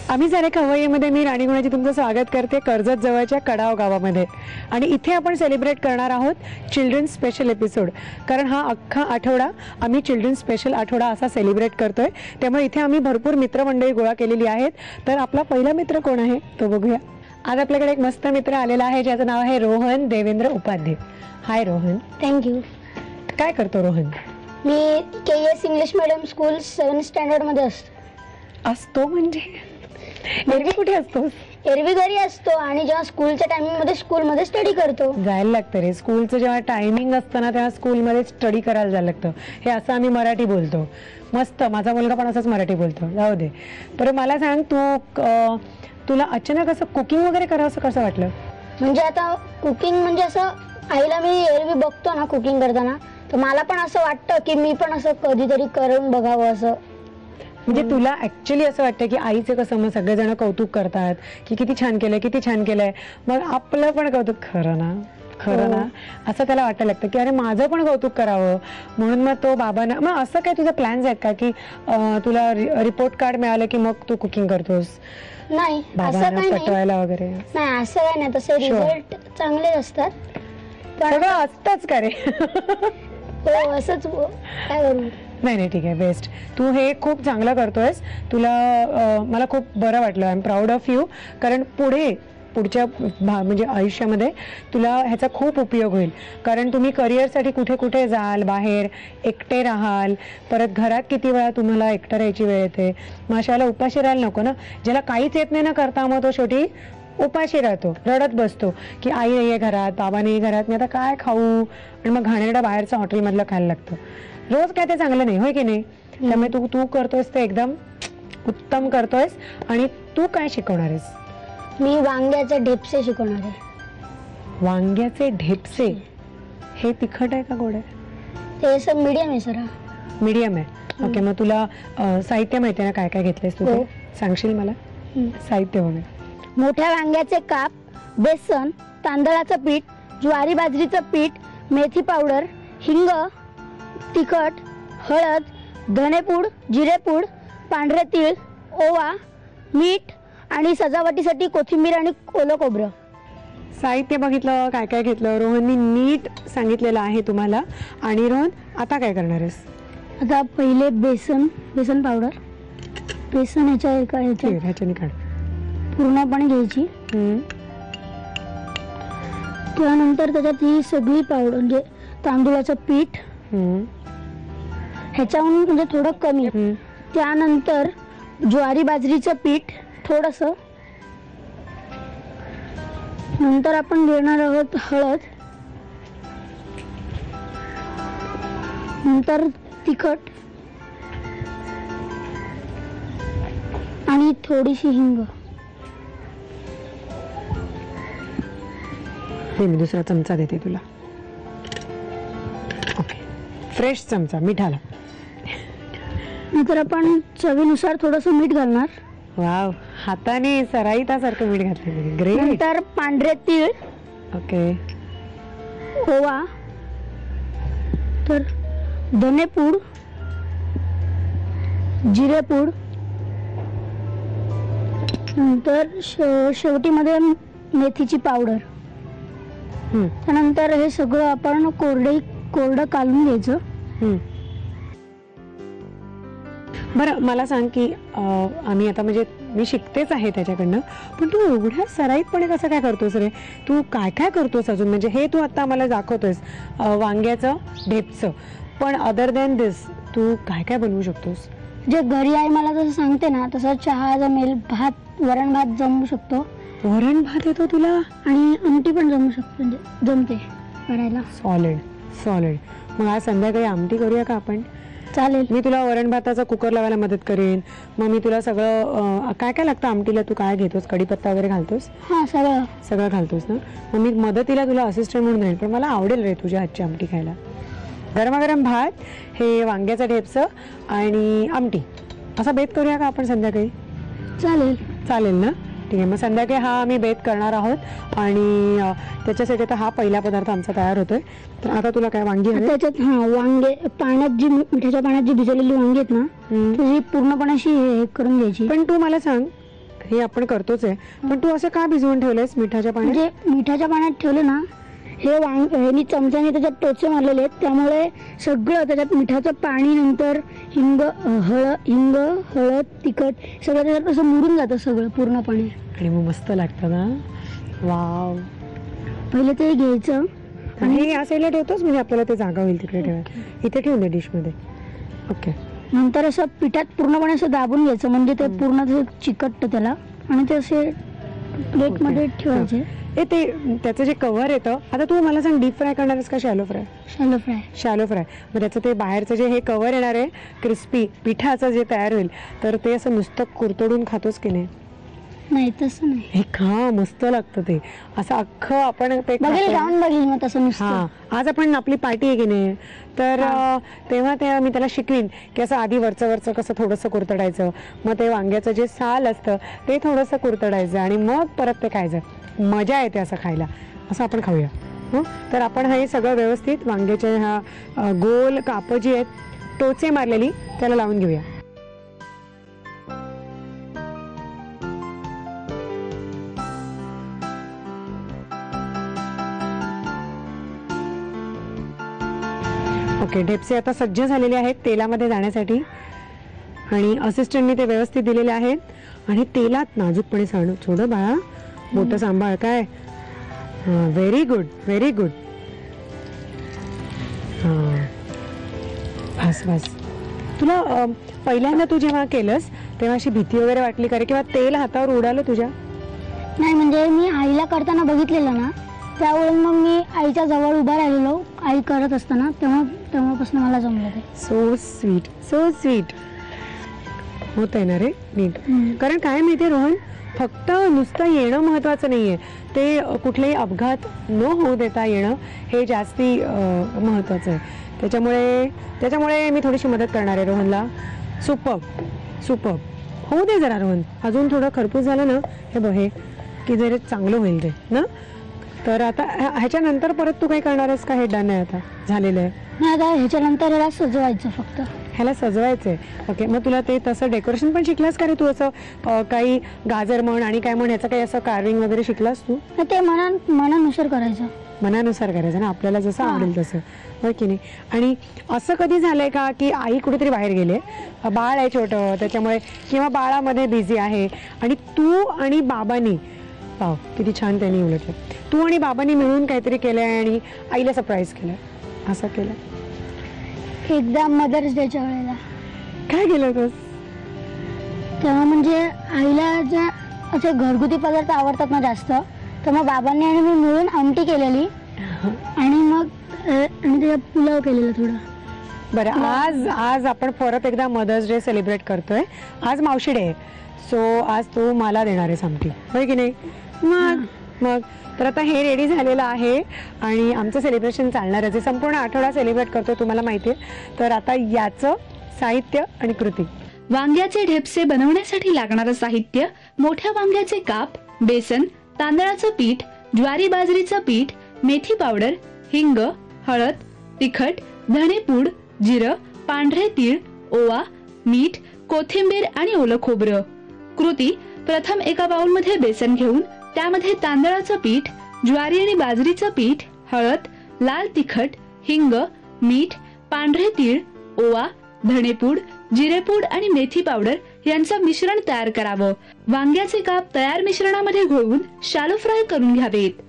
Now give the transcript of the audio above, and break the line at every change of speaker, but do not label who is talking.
आम्ही सारे खवय्येमध्ये मी राणी गुणाची तुमचं स्वागत करते कर्जत जवळच्या कडाव गावामध्ये. आणि इथे आपण सेलिब्रेट करणार आहोत चिल्ड्रन्स स्पेशल एपिसोड. कारण हा अख्खा आठवडा आम्ही चिल्ड्रन्स स्पेशल आठवडा असा सेलिब्रेट करतोय. त्यामुळे इथे आम्ही भरपूर मित्रमंडळी गोळा केलेली आहेत. तर आपला पहिला मित्र कोण आहे तो बघूया. आज आपल्याकडे एक मस्त मित्र आलेला आहे ज्याचं नाव आहे रोहन देवेंद्र उपाध्ये. हाय रोहन.
थँक्यू.
काय करतो रोहन?
मी KS English medium school 7th standard मध्ये
असतो म्हणजे एरवी कुठे असतोस?
एरवी घरी असतो आणि जेव्हा स्कूलच्या टायमिंग मध्ये स्कूलमध्ये स्टडी करतो.
जायला लागतं रे. स्कूलचं जेव्हा टायमिंग असतं ना तेव्हा स्कूलमध्ये स्टडी करायला जायला लागतं. हे असं आम्ही मराठी बोलतो. मस्त. माझा मुलगा पण असंच मराठी बोलतो. जाऊ दे. बरं मला सांग, तुला अचानक असं कुकिंग वगैरे करावं असं कसं वाटलं?
म्हणजे आता कुकिंग म्हणजे असं आईला मी एरवी बघतो ना कुकिंग करताना, तर मला पण असं वाटतं की मी पण असं कधीतरी करून बघावं असं.
म्हणजे तुला ऍक्च्युली असं वाटतं की आईचं कसं मग सगळेजण कौतुक करतात की किती छान केलंय किती छान केलंय, मग आपलं पण कौतुक खरं ना असं त्याला वाटायला लागतं की अरे माझं पण कौतुक करावं. म्हणून मग तो बाबांना, मग असं काय तुझे प्लॅन्स आहेत का की तुला रिपोर्ट कार्ड मिळालं की मग तू कुकिंग करतोस?
नाही, असं
बाबांना
काही
पटवायला वगैरे?
नाही, असं काही नाही. तसे रिझल्ट चांगले असतात.
सगळं असतंच का रे?
हो, असंच. काय करू?
नाही ठीक आहे, बेस्ट. तू हे खूप चांगलं करतोयस. तुला मला खूप बरं वाटलं. I am proud of you. कारण पुढच्या म्हणजे आयुष्यामध्ये तुला ह्याचा खूप उपयोग होईल. कारण तुम्ही करिअरसाठी कुठे कुठे जाल, बाहेर एकटे राहाल, परत घरात किती वेळा तुम्हाला एकटं राहायची वेळ येते. मग अशाला उपाशी राहायला नको ना. ज्याला काहीच येत नाही ना करता, मग तो शेवटी उपाशी राहतो, रडत बसतो की आई नाहीये घरात, बाबा नाही घरात, मी आता काय खाऊ. आणि मग घाणेरडा बाहेरचं हॉटेलमधलं खायला लागतं. रोज काय ते चांगलं नाही, होय की नाही? त्यामुळे तू करतोयस ते एकदम उत्तम करतोयस. आणि तू काय शिकवणार आहेस?
मी वांग्याचे ढेपसे शिकवणार आहे.
वांग्याचे ढेपसे? हे तिखट आहे का गोड आहे?
ते असं मीडियम आहे सर.
मीडियम आहे. ओके. मग तुला साहित्य माहिती आहे ना, काय काय घेतलंयस तू?
हो.
सांगशील मला साहित्य वगैरे?
मोठ्या वांग्याचे काप, बेसन, तांदळाचं पीठ, ज्वारी बाजरीचं पीठ, मेथी पावडर, हिंग, तिखट, हळद, धनेपूड, जिरेपूड, पांढरे तीळ, ओवा, मीठ आणि सजावटीसाठी कोथिंबीर आणि ओलं खोबरं.
साहित्य बघितलं, काय काय घेतलं रोहननी नीट सांगितलेलं आहे तुम्हाला. आणि रोहन आता काय करणार आहेस?
आता पहिले बेसन पावडर, बेसन ह्याच्याने
काढ
पूर्णपणे घ्यायची. त्यानंतर त्याच्यात ही सगळी पावडर म्हणजे तांदूळाचं पीठ ह्याच्याहून म्हणजे थोडं कमी. त्यानंतर ज्वारी बाजरीचं पीठ थोडस. नंतर आपण घेणार आहोत हळद, नंतर तिखट आणि थोडीशी हिंग.
मी दुसरा चमचा देते तुला. ओके. फ्रेश चमचा मिठाला.
नंतर आपण चवीनुसार थोडस मीठ घालणार.
वाव, हाताने सराईतासारखं मीठ घातलं. ग्रेट.
नंतर पांढरे तीळ.
ओके.
ओवा, तर धनेपूड, जिरेपूड, नंतर शेवटी मध्ये मेथीची पावडर. त्यानंतर हे सगळं आपण कोरडं कालून घ्यायचं.
बरं मला सांग की आम्ही आता म्हणजे मी शिकतेच आहे त्याच्याकडनं, पण तू एवढ्या सराईतपणे कसं काय करतोस रे? तू काय काय करतोस अजून? म्हणजे हे तू आता आम्हाला दाखवतोयस वांग्याचं ढेपचं, पण अदर दॅन दिस तू काय काय बनवू शकतोस?
जे घरी आई मला जसं सांगते ना तसं चहा जमेल, वरण भात जमू शकतो.
वरण भात येतो तुला?
आणि आमटी पण जमू शकतो, म्हणजे जमते करायला.
सॉलिड. मग आज संध्याकाळी आमटी करूया का आपण?
चालेल.
मी तुला वरण भाताचा कुकर लावायला मदत करेन. मग मी तुला सगळं काय काय लागतं आमटीला तू काय घेतोस? कढीपत्ता वगैरे घालतोस?
हा,
सगळं घालतोस ना? मग मी मदतीला तुला असिस्टंट म्हणून राहील. पण मला आवडेल रे तुझ्या हातची आमटी खायला. गरमागरम भात, हे वांग्याचं ढेपचं आणि आमटी, असा बेत करूया का आपण संध्याकाळी? चालेल ना? ठीक आहे. मग संध्याकाळी हा आम्ही बेत करणार आहोत. आणि त्याच्यासाठी आता हा पहिला पदार्थ आमचा तयार होतोय. तर आता तुला काय वांगी हवी?
त्याच्यात वांगे पाण्यात मिठाच्या पाण्यात जी भिजवलेली वांगी आहेत ना, ती पूर्णपणे अशी करून घ्यायची.
पण तू मला सांग, हे आपण करतोच आहे, पण तू असं का भिजवून ठेवलंयस मिठाच्या पाण्यात?
म्हणजे मिठाच्या पाण्यात ठेवलं ना, हे ह्यानी चमच्याने त्याच्यात टोचे मारलेले आहेत, त्यामुळे सगळं त्याच्यात मिठाचं पाणी, नंतर हिंग, हळद, तिखट सगळं त्याच्यात असं मुरून जातं सगळं पूर्णपणे.
आणि मग मस्त लागतं ना. वाव.
पहिले ते घ्यायचं
आणि हे या साईडला ठेवतोस म्हणजे आपल्याला ते जागा होईल तिकडे ठेवायला. इथे ठेवून दे डिशमध्ये. ओके.
नंतर असं पिठात पूर्णपणे असं दाबून घ्यायचं, म्हणजे ते पूर्ण ते चिकटतं त्याला, आणि ते असे प्लेटमध्ये ठेवायचे.
ते त्याचं जे कव्हर येतं, आता तू मला सांग, डीप फ्राय करणार आहेस का shallow fry?
Shallow fry.
Shallow fry. मग त्याचं ते बाहेरचं जे हे कव्हर येणार आहे क्रिस्पी पिठाचं जे तयार होईल, तर ते असं नुसतं कुरतडून खातोस की नाही?
नाही तसं नाही.
हे खा, मस्त लागतं ते असं अख्खं आपण ते
बघेल, राऊंड बघेल मग तसं नुसतं.
हा, आज आपण आपली पार्टी आहे की नाही, तर तेव्हा मी त्याला शिकवीन की असं आधी वरचं कसं थोडंसं कुरतडायचं, मग ते वांग्याचं जे साल असतं ते थोडंसं कुरतडायचं आणि मग परत ते खायचं. मजा येते असं खायला. असं आपण खाऊया. हो, तर आपण हे सगळं व्यवस्थित वांग्याच्या ह्या गोल कापं जी आहेत टोचे मारलेली त्याला लावून घेऊया. ओके, ढेपसे आता सज्ज झालेले आहेत तेलामध्ये जाण्यासाठी, आणि असिस्टंटनी ते व्यवस्थित दिलेले आहेत. आणि तेलात नाजूकपणे सोड बाळा, मोठं सांभाळ. काय, व्हेरी गुड, व्हेरी गुड. बस. तुला पहिल्यांदा तू जेव्हा केलंस तेव्हा अशी भीती वगैरे वाटली का रे, किंवा तेल हातावर उडालं तुझ्या?
नाही, म्हणजे मी आईला करताना बघितलेलं ना, त्यावेळेस मग मी आईच्या जवळ उभा राहिलेलो, आई करत असताना, तेव्हापासून मला जमलं ते.
So sweet, so sweet. होत आहे ना रे नीट. कारण काय माहितीये रोहन, फक्त नुसतं येणं महत्वाचं नाहीये, ते कुठलेही अपघात न होऊ देता येणं हे जास्ती महत्वाचं आहे. त्याच्यामुळे मी थोडीशी मदत करणार आहे रोहनला. सुपर होऊ दे जरा रोहन, अजून थोडं खरपूस झालं ना, हे बघ, हे की जरा चांगलं होईल ते ना. तर आता ह्याच्यानंतर परत तू काही करणार आहेस का? हे डन आहे, आता झालेलं आहे.
नाही, आता ह्याच्यानंतर ह्याला सजवायचं, फक्त
ह्याला सजवायचंय. ओके, मग तुला ते तसं डेकोरेशन पण शिकलास का रे तू? असं काही गाजर म्हण आणि काय म्हण, ह्याचं काही असं कार्विंग वगैरे शिकलास तू?
ते मनानुसार करायचं.
मनानुसार करायचं ना, आपल्याला जसं आवडेल तसं, हो की नाही. आणि असं कधी झालंय का की आई कुठेतरी बाहेर गेले, बाळ आहे छोटं त्याच्यामुळे, किंवा बाळामध्ये बिझी आहे, आणि तू आणि बाबांनी, वाव किती छान त्यांनी उलटलं, तू आणि बाबांनी मिळून काहीतरी केलंय आणि आईला सरप्राईज केलंय, असं केलं?
एकदा मदर्स डेच्या वेळेला.
काय केलं तू
तेव्हा? म्हणजे आईला ज्या असे घरगुती पदार्थ आवडतात ना जास्त, तर मग बाबांनी आणि मी मिळून आमटी केलेली, आणि मग त्याच्यात पुलाव केलेला थोडा.
बरं, आज आपण परत एकदा मदर्स डे सेलिब्रेट करतोय. आज मावशी डे आहे, सो आज तू मला देणार आहेस आमटी, होय की नाही? मग तर आता हे रेडी झालेलं आहे आणि आमचं सेलिब्रेशन चालणार आहे. संपूर्ण आठवडा सेलिब्रेट करतोय, तुम्हाला माहिती आहे. तर आता याचं साहित्य आणि कृती.
वांग्याचे ढेपसे बनवण्यासाठी लागणारं साहित्य: मोठ्या वांग्याचे काप, बेसन, तांदळाचं पीठ, ज्वारी बाजरीचं पीठ, मेथी पावडर, हिंग, हळद, तिखट, धणेपूड, जिरं, पांढरे तीळ, ओवा, मीठ, कोथिंबीर आणि ओलं खोबरं. कृती: प्रथम एका बाउलमध्ये बेसन घेऊन त्यामध्ये तांदळाचं पीठ, ज्वारी आणि बाजरीचं पीठ, हळद, लाल तिखट, हिंग, मीठ, पांढरे तीळ, ओवा, धणेपूड, जिरेपूड आणि मेथी पावडर यांचं मिश्रण तयार करावं. वांग्याचे काप तयार मिश्रणामध्ये घोळवून शॅलो फ्राय करून घ्यावेत.